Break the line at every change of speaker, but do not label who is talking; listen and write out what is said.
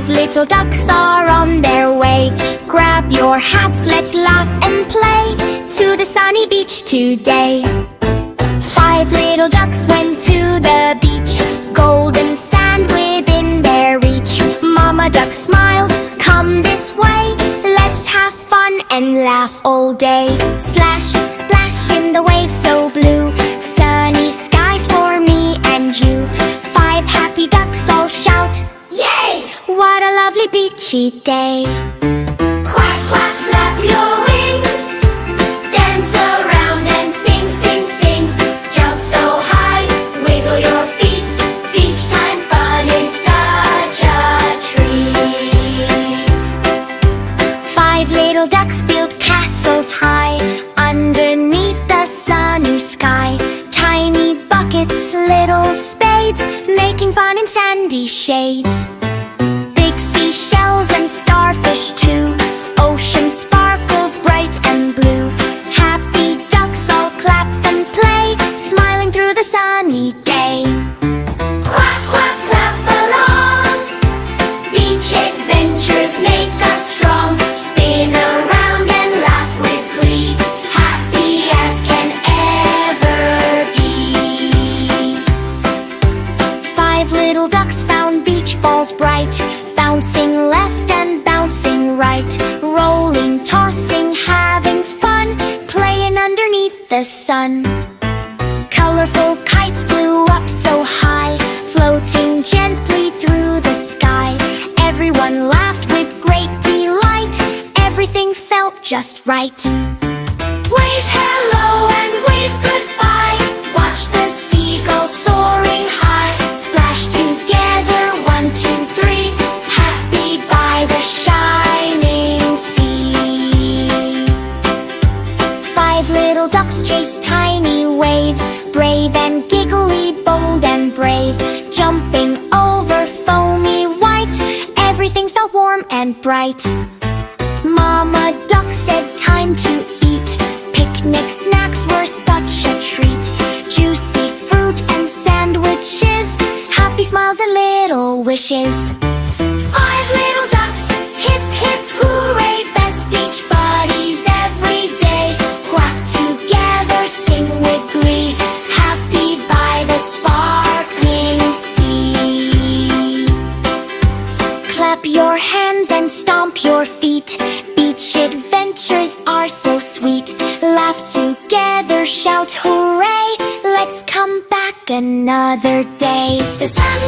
little ducks are on their way. Grab your hats, let's laugh and play to the sunny beach today. 5 little ducks went to the beach, golden sand within their reach. Mama duck smiled, come this way, let's have fun and laugh all day. Splash, splash in the waves so blue, sunny skies for me and you. 5 happy ducks all shout, yay! What a lovely beachy day. Quack, quack, flap your wings, dance around and sing, sing, sing. Jump so high, wiggle your feet, beach time fun is such a treat. 5 little ducks built castles high, underneath the sunny sky. Tiny buckets, little spades, making fun in sandy shades. Big seashells and starfish too, ocean sparkles bright and blue. Happy ducks all clap and play, smiling through the sunny day. Quack, quack, clap along, beach adventures make us strong. Spin around and laugh with glee, happy as can ever be. 5 little ducks found beach balls bright, bouncing left and bouncing right, rolling, tossing, having fun, playing underneath the sun. Colorful kites flew up so high, floating gently through the sky. Everyone laughed with great delight, everything felt just right. Wave hello and wave goodbye, watch the seagulls soaring high. Splash together, 1, 2, 3, happy by the shining sea. 5 little ducks chase tiny waves, brave and giggly, bold and brave. Jumping over foamy white, everything felt warm and bright. Mama duck said time to eat, picnic snacks were such a treat. Juicy fruit and sandwiches, happy smiles and little wishes. 5 little ducks, hip hip hooray, best beach buddies every day. Quack together, sing with glee, happy by the sparkling sea. Clap your hands and stomp your feet, beach adventures are so sweet. Laugh together, shout hooray, let's come back another day. The sun